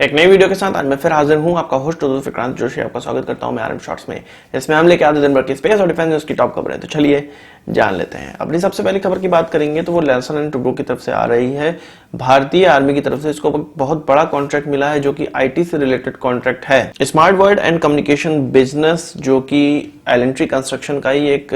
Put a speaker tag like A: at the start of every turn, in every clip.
A: एक नई वीडियो के साथ आज मैं फिर हाजिर हूं। आपका होस्ट विक्रांत जोशी आपका स्वागत करता हूं मैं आरएम शॉर्ट्स में। इसमें हम लेके आते दिन भर की स्पेस और डिफेंस न्यूज की टॉप खबरें। तो चलिए जान लेते हैं। अपनी सबसे पहली खबर की बात करेंगे तो वो लार्सन एंड टुब्रो की तरफ से आ रही है। भारतीय आर्मी की तरफ से इसको बहुत बड़ा कॉन्ट्रैक्ट मिला है जो कि आईटी से रिलेटेड कॉन्ट्रैक्ट है। Smart world and communication business जो कि एलेंट्री कंस्ट्रक्शन का ही एक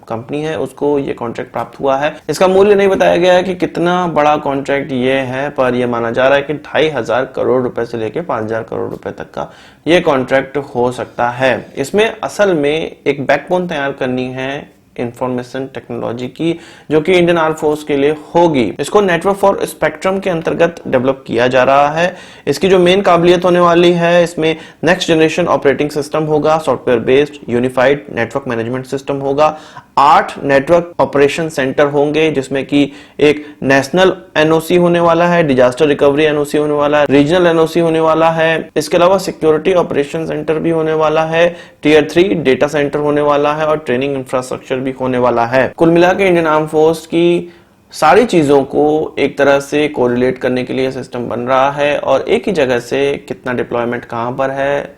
A: कंपनी है, उसको ये कॉन्ट्रैक्ट प्राप्त हुआ है। इसका मूल्य नहीं बताया गया है कि कितना बड़ा कॉन्ट्रैक्ट ये है, पर यह माना जा रहा है कि 2500 करोड़ रुपए से लेकर 5000 करोड़ रुपए तक का ये कॉन्ट्रैक्ट हो सकता है। इसमें असल में एक बैकबोन तैयार करनी है इंफॉर्मेशन टेक्नोलॉजी की, जो कि इंडियन आर्म फोर्स के लिए होगी। इसको नेटवर्क फॉर स्पेक्ट्रम के अंतर्गत डेवलप किया जा रहा है। इसकी जो मेन काबिलियत होने वाली है, इसमें नेक्स्ट जनरेशन ऑपरेटिंग सिस्टम होगा, software based unified network management system होगा, 8 नेटवर्क ऑपरेशन सेंटर होंगे जिसमें कि एक नेशनल एनओसी होने वाला है, डिजास्टर रिकवरी एनओसी होने वाला है, रीजनल एनओसी होने वाला है। इसके अलावा सिक्योरिटी ऑपरेशन सेंटर भी होने वाला है, टियर 3 डेटा सेंटर होने वाला है और ट्रेनिंग इंफ्रास्ट्रक्चर भी होने वाला है। कुल मिलाकर इंडियन आर्म फोर्स की सारी चीजों को एक तरह से कोरिलेट करने के लिए सिस्टम बन रहा है और एक ही जगह से कितना डिप्लॉयमेंट कहां पर है,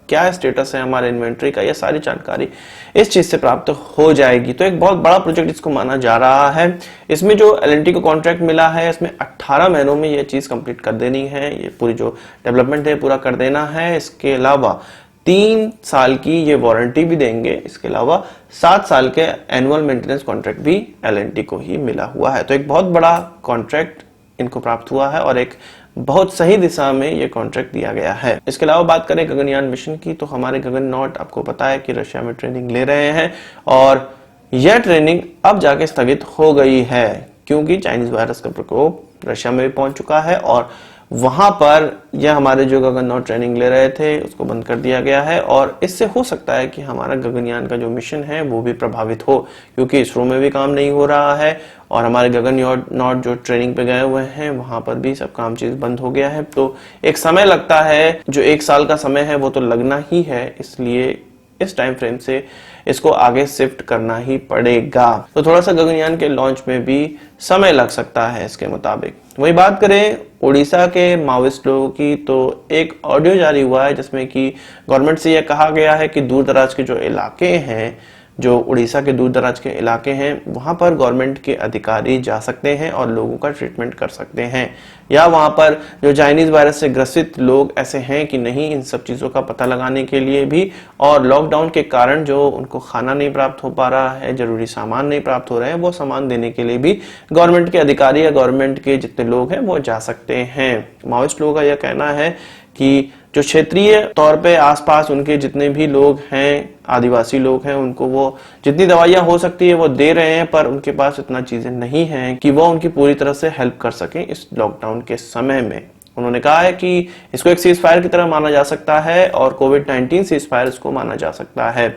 A: क्या स्टेटस है हमारे इन्वेंट्री का, यह सारी जानकारी इस चीज से प्राप्त हो जाएगी। तो एक बहुत बड़ा प्रोजेक्ट इसको माना जा रहा है। इसमें जो एलएनटी को कॉन्ट्रैक्ट मिला है, इसमें 18 महीनों में यह चीज कंप्लीट कर देनी है, ये पूरी जो डेवलपमेंट है पूरा कर देना है। इसके अलावा 3 साल की ये वारंटी भी देंगे। इसके अलावा 7 साल के एनुअल मेंटेनेंस कॉन्ट्रैक्ट भी एलएनटी को ही मिला हुआ है। तो एक बहुत बड़ा कॉन्ट्रैक्ट इनको प्राप्त हुआ है और एक बहुत सही दिशा में यह कॉन्ट्रैक्ट दिया गया है। इसके अलावा बात करें गगनयान मिशन की, तो हमारे गगननॉट आपको पता है कि रशिया में ट्रेनिंग ले रहे हैं और यह ट्रेनिंग अब जाके स्थगित हो गई है क्योंकि चाइनीज वायरस का प्रकोप रशिया में भी पहुंच चुका है और वहां पर यह हमारे जो गगननॉट ट्रेनिंग ले रहे थे उसको बंद कर दिया गया है और इससे हो सकता है कि हमारा गगनयान का जो मिशन है वो भी प्रभावित हो, क्योंकि इसरो में भी काम नहीं हो रहा है और हमारे गगननॉट जो ट्रेनिंग पे गए हुए हैं वहां पर भी सब काम चीज बंद हो गया है। तो एक समय लगता है, जो 1 साल का समय है वो तो लगना ही है, इसलिए इस टाइम फ्रेम से इसको आगे शिफ्ट करना ही पड़ेगा। तो थोड़ा सा गगनयान के लॉन्च में भी समय लग सकता है इसके मुताबिक। वही बात करें उड़ीसा के माओइस्ट लोगों की, तो एक ऑडियो जारी हुआ है जिसमें कि गवर्नमेंट से यह कहा गया है कि दूर दराज के जो इलाके हैं, जो उड़ीसा के दूर दराज के इलाके हैं, वहां पर गवर्नमेंट के अधिकारी जा सकते हैं और लोगों का ट्रीटमेंट कर सकते हैं, या वहां पर जो चाइनीज वायरस से ग्रसित लोग ऐसे हैं कि नहीं, इन सब चीजों का पता लगाने के लिए भी और लॉकडाउन के कारण जो उनको खाना नहीं प्राप्त हो पा रहा है, जरूरी सामान नहीं प्राप्त हो रहे हैं, वो सामान देने के लिए भी गवर्नमेंट के अधिकारी या गवर्नमेंट के जितने लोग हैं वो जा सकते हैं। माओइस्ट लोगों का यह कहना है कि जो क्षेत्रीय तौर पे आसपास उनके जितने भी लोग हैं, आदिवासी लोग हैं, उनको वो जितनी दवाइयां हो सकती है वो दे रहे हैं, पर उनके पास इतना चीजें नहीं हैं कि वो उनकी पूरी तरह से हेल्प कर सकें इस लॉकडाउन के समय में। उन्होंने कहा है कि इसको एक सीज फायर की तरह माना जा सकता है और कोविड-19 सीज फायर इसको माना जा सकता है।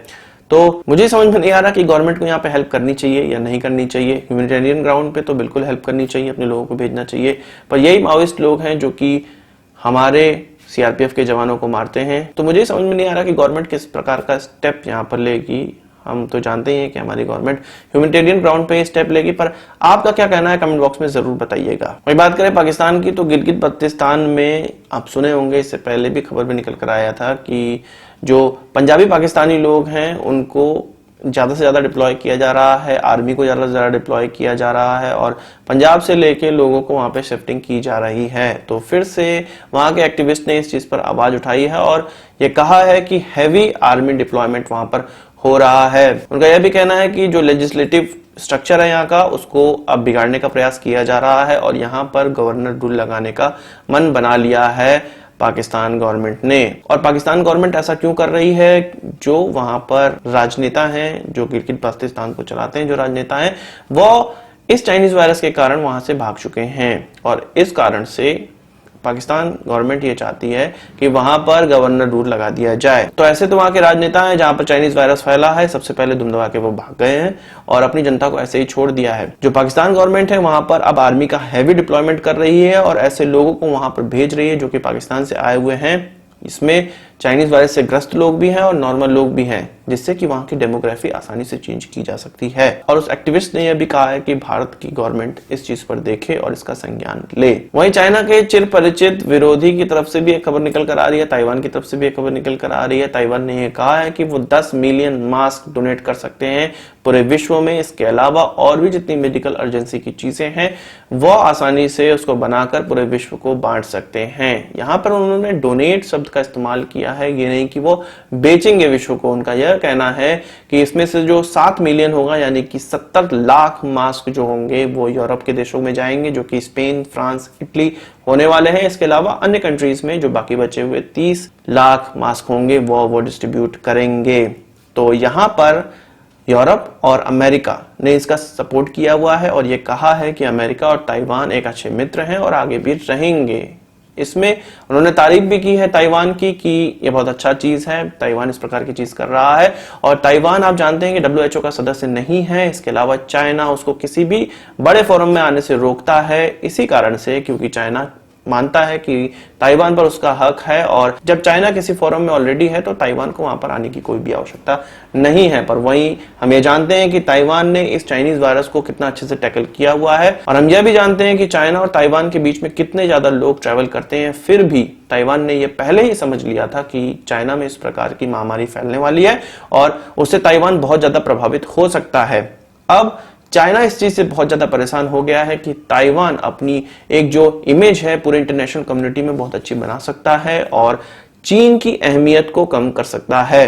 A: तो मुझे समझ में नहीं आ रहा कि गवर्नमेंट को यहाँ पे हेल्प करनी चाहिए या नहीं करनी चाहिए। ह्यूमैनिटेरियन ग्राउंड पे तो बिल्कुल हेल्प करनी चाहिए, अपने लोगों को भेजना चाहिए, पर यही माओइस्ट लोग हैं जो कि हमारे सीआरपीएफ के जवानों को मारते हैं। तो मुझे समझ में नहीं आ रहा कि गवर्नमेंट किस प्रकार का स्टेप यहाँ पर लेगी। हम तो जानते ही हैं कि हमारी गवर्नमेंट ह्यूमैनिटेरियन ग्राउंड पे स्टेप लेगी, पर आपका क्या कहना है कमेंट बॉक्स में जरूर बताइएगा। वही बात करें पाकिस्तान की, तो गिलगित बल्तिस्तान में आप सुने होंगे, इससे पहले भी खबर में निकल कर आया था कि जो पंजाबी पाकिस्तानी लोग हैं उनको ज्यादा से ज्यादा डिप्लॉय किया जा रहा है, आर्मी को ज्यादा से ज्यादा डिप्लॉय किया जा रहा है और पंजाब से लेके लोगों को वहां पे शिफ्टिंग की जा रही है। तो फिर से वहां के एक्टिविस्ट ने इस चीज पर आवाज उठाई है और ये कहा है कि हैवी आर्मी डिप्लॉयमेंट वहां पर हो रहा है। उनका यह भी कहना है कि जो लेजिस्लेटिव स्ट्रक्चर है यहाँ का, उसको अब बिगाड़ने का प्रयास किया जा रहा है और यहाँ पर गवर्नर रूल लगाने का मन बना लिया है पाकिस्तान गवर्नमेंट ने। और पाकिस्तान गवर्नमेंट ऐसा क्यों कर रही है? जो वहां पर राजनेता हैं, जो गिलगित बल्तिस्तान को चलाते हैं, जो राजनेता हैं, वो इस चाइनीज वायरस के कारण वहां से भाग चुके हैं और इस कारण से पाकिस्तान गवर्नमेंट ये चाहती है कि वहां पर गवर्नर रूल लगा दिया जाए। तो ऐसे तो वहां के राजनेता हैं जहां पर चाइनीज वायरस फैला है, सबसे पहले दुम दबा के वो भाग गए हैं और अपनी जनता को ऐसे ही छोड़ दिया है। जो पाकिस्तान गवर्नमेंट है वहां पर अब आर्मी का हैवी डिप्लॉयमेंट कर रही है और ऐसे लोगों को वहां पर भेज रही है जो कि पाकिस्तान से आए हुए हैं। इसमें चाइनीज वायरस से ग्रस्त लोग भी हैं और नॉर्मल लोग भी हैं, जिससे कि वहां की डेमोग्राफी आसानी से चेंज की जा सकती है। और उस एक्टिविस्ट ने यह भी कहा है कि भारत की गवर्नमेंट इस चीज पर देखे और इसका संज्ञान ले। वहीं चाइना के चिर परिचित विरोधी की तरफ से भी एक खबर निकल कर आ रही है, ताइवान की तरफ से भी एक खबर निकल कर आ रही है। ताइवान ने यह कहा है कि वो 10 मिलियन मास्क डोनेट कर सकते हैं पूरे विश्व में। इसके अलावा और भी जितनी मेडिकल अर्जेंसी की चीजें हैं वो आसानी से उसको बनाकर पूरे विश्व को बांट सकते हैं। यहां पर उन्होंने डोनेट शब्द का इस्तेमाल किया है, ये नहीं कि वो बेचेंगे विश्व को। उनका यह कहना है कि इसमें से जो 7 मिलियन होगा यानी कि 70 लाख मास्क जो होंगे वो यूरोप के देशों में जाएंगे, जो कि स्पेन, फ्रांस, इटली होने वाले हैं। इसके अलावा अन्य कंट्रीज में जो बाकी बचे हुए 30 लाख मास्क होंगे वो डिस्ट्रीब्यूट करेंगे। तो यहां पर यूरोप और अमेरिका ने इसका सपोर्ट किया हुआ है और ये कहा है कि अमेरिका और ताइवान एक अच्छे मित्र हैं और आगे भी रहेंगे। इसमें उन्होंने तारीफ भी की है ताइवान की कि ये बहुत अच्छा चीज है, ताइवान इस प्रकार की चीज कर रहा है। और ताइवान आप जानते हैं कि WHO का सदस्य नहीं है। इसके अलावा चाइना उसको किसी भी बड़े फोरम में आने से रोकता है, इसी कारण से क्योंकि चाइना मानता है कि ताइवान पर उसका हक है और जब चाइना किसी फोरम में ऑलरेडी है तो ताइवान को वहां पर आने की कोई भी आवश्यकता नहीं है। पर वहीं हम ये जानते हैं कि ताइवान ने इस चाइनीज वायरस को कितना अच्छे से टैकल किया हुआ है और हम यह भी जानते हैं कि चाइना और ताइवान के बीच में कितने ज्यादा लोग ट्रैवल करते हैं। फिर भी ताइवान ने यह पहले ही समझ लिया था कि चाइना में इस प्रकार की महामारी फैलने वाली है और उससे ताइवान बहुत ज्यादा प्रभावित हो सकता है। अब चाइना इस चीज से बहुत ज्यादा परेशान हो गया है कि ताइवान अपनी एक जो इमेज है पूरे इंटरनेशनल कम्युनिटी में बहुत अच्छी बना सकता है और चीन की अहमियत को कम कर सकता है।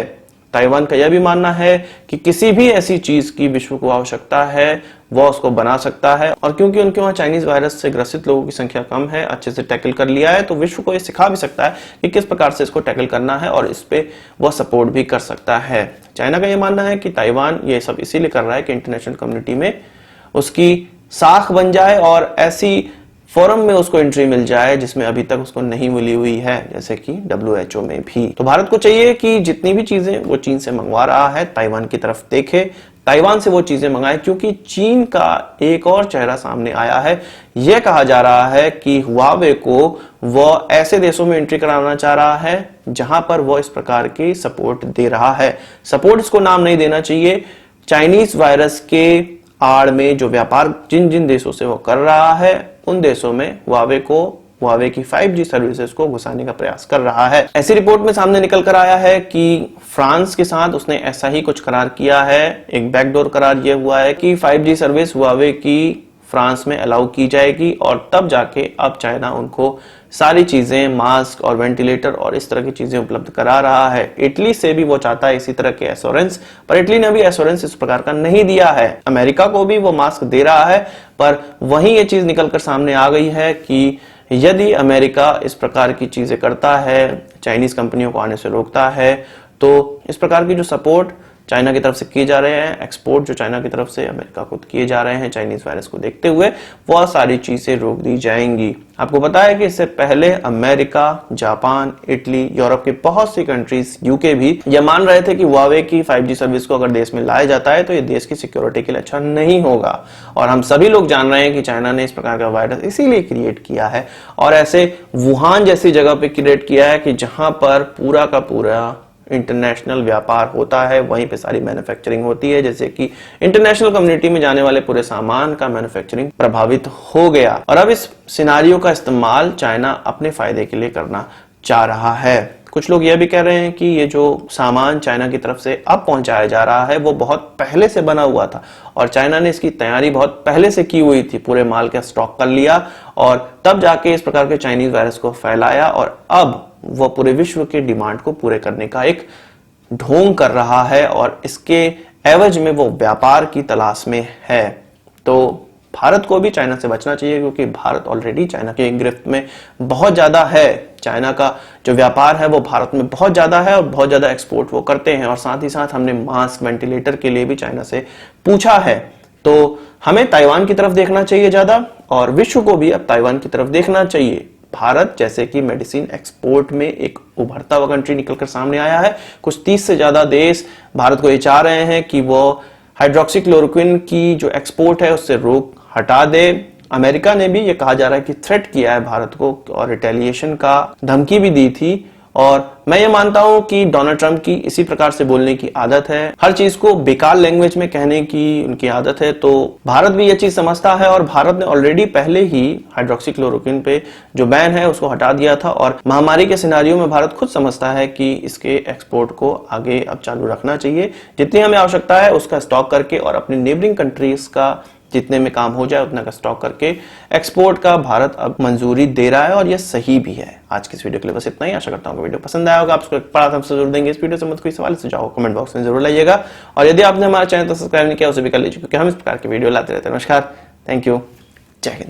A: ताइवान का यह भी मानना है कि किसी भी ऐसी चीज की विश्व को आवश्यकता है वह उसको बना सकता है और क्योंकि उनके वहां चाइनीज वायरस से ग्रसित लोगों की संख्या कम है, अच्छे से टैकल कर लिया है, तो विश्व को यह सिखा भी सकता है कि किस प्रकार से इसको टैकल करना है और इस पे वह सपोर्ट भी कर सकता है। चाइना का यह मानना है कि ताइवान ये सब इसीलिए कर रहा है कि इंटरनेशनल कम्युनिटी में उसकी साख बन जाए और ऐसी फोरम में उसको एंट्री मिल जाए जिसमें अभी तक उसको नहीं मिली हुई है, जैसे कि WHO में भी। तो भारत को चाहिए कि जितनी भी चीजें वो चीन से मंगवा रहा है ताइवान की तरफ देखे, ताइवान से वो चीजें मंगाए, क्योंकि चीन का एक और चेहरा सामने आया है। यह कहा जा रहा है कि हुआवे को वो ऐसे देशों में एंट्री कराना चाह रहा है जहां पर वो इस प्रकार की सपोर्ट दे रहा है। सपोर्ट इसको नाम नहीं देना चाहिए। चाइनीज वायरस के आड़ में जो व्यापार जिन जिन देशों से वो कर रहा है उन देशों में हुआवे की 5G सर्विसेज को घुसाने का प्रयास कर रहा है। ऐसी रिपोर्ट में सामने निकल कर आया है कि फ्रांस के साथ उसने ऐसा ही कुछ करार किया है। एक बैकडोर करार यह हुआ है कि 5G सर्विस हुआवे की फ्रांस में अलाउ की जाएगी और तब जाके अब चाइना उनको सारी चीजें, मास्क और वेंटिलेटर और इस तरह की चीजें उपलब्ध करा रहा है। इटली से भी वो चाहता है इसी तरह के एश्योरेंस, पर इटली ने अभी एश्योरेंस इस प्रकार का नहीं दिया है। अमेरिका को भी वो मास्क दे रहा है, पर वहीं ये चीज निकलकर सामने आ गई है कि यदि अमेरिका इस प्रकार की चीजें करता है, चाइनीज कंपनियों को आने से रोकता है, तो इस प्रकार की जो सपोर्ट चाइना की तरफ से किए जा रहे हैं, एक्सपोर्ट जो चाइना की तरफ से अमेरिका को किए जा रहे हैं चाइनीज वायरस को देखते हुए, वह सारी चीजें रोक दी जाएंगी। आपको पता है कि इससे पहले अमेरिका, जापान, इटली, यूरोप के बहुत सी कंट्रीज, यूके भी यह मान रहे थे कि हुआवे की 5G सर्विस को अगर देश में लाया जाता है तो यह देश की सिक्योरिटी के लिए अच्छा नहीं होगा। और हम सभी लोग जान रहे हैं कि चाइना ने इस प्रकार का वायरस इसीलिए क्रिएट किया है और ऐसे वुहान जैसी जगह पे क्रिएट किया है कि जहां पर पूरा का पूरा इंटरनेशनल व्यापार होता है, वहीं पे सारी मैन्युफैक्चरिंग होती है, जैसे कि इंटरनेशनल कम्युनिटी में जाने वाले पूरे सामान का मैन्युफैक्चरिंग प्रभावित हो गया। और अब इस सिनारियो का इस्तेमाल चाइना अपने फायदे के लिए करना चाह रहा है। कुछ लोग यह भी कह रहे हैं कि ये जो सामान चाइना की तरफ से अब पहुंचाया जा रहा है वो बहुत पहले से बना हुआ था और चाइना ने इसकी तैयारी बहुत पहले से की हुई थी, पूरे माल का स्टॉक कर लिया और तब जाके इस प्रकार के चाइनीज वायरस को फैलाया और अब वह पूरे विश्व के डिमांड को पूरे करने का एक ढोंग कर रहा है और इसके एवज में वो व्यापार की तलाश में है। तो भारत को भी चाइना से बचना चाहिए क्योंकि भारत ऑलरेडी चाइना के गिरफ्त में बहुत ज्यादा है। चाइना का जो व्यापार है वो भारत में बहुत ज्यादा है और बहुत ज्यादा एक्सपोर्ट वो करते हैं और साथ ही साथ हमने मास्क, वेंटिलेटर के लिए भी चाइना से पूछा है। तो हमें ताइवान की तरफ देखना चाहिए ज्यादा और विश्व को भी अब ताइवान की तरफ देखना चाहिए। भारत जैसे कि मेडिसिन एक्सपोर्ट में एक उभरता हुआ कंट्री निकलकर सामने आया है। कुछ 30 से ज्यादा देश भारत को ये चाह रहे हैं कि वो हाइड्रोक्सीक्लोरोक्विन की जो एक्सपोर्ट है उससे रोक हटा दे। अमेरिका ने भी ये कहा जा रहा है कि थ्रेट किया है भारत को और रिटेलिएशन का धमकी भी दी थी और मैं ये मानता हूं कि डोनाल्ड ट्रंप की इसी प्रकार से बोलने की आदत है, हर चीज को बेकार लैंग्वेज में कहने की उनकी आदत है। तो भारत भी ये चीज समझता है और भारत ने ऑलरेडी पहले ही हाइड्रोक्सीक्लोरोक्विन पे जो बैन है उसको हटा दिया था, और महामारी के सिनेरियो में भारत खुद समझता है कि इसके एक्सपोर्ट को आगे अब चालू रखना चाहिए, जितनी हमें आवश्यकता है उसका स्टॉक करके, और अपनी नेबरिंग कंट्रीज का जितने में काम हो जाए उतना का स्टॉक करके एक्सपोर्ट का भारत अब मंजूरी दे रहा है, और यह सही भी है। आज की इस वीडियो के लिए बस इतना ही। आशा करता हूं कि वीडियो पसंद आया होगा। आपको बड़ा हमसे जरूर देंगे। इस वीडियो से मत कोई सवाल सुझाव कमेंट बॉक्स में जरूर लाइएगा, और यदि आपने हमारा चैनल सब्सक्राइब नहीं किया उसे भी कर लीजिए, क्योंकि हम इस प्रकार की वीडियो लाते रहते हैं। नमस्कार, थैंक यू, जय हिंद।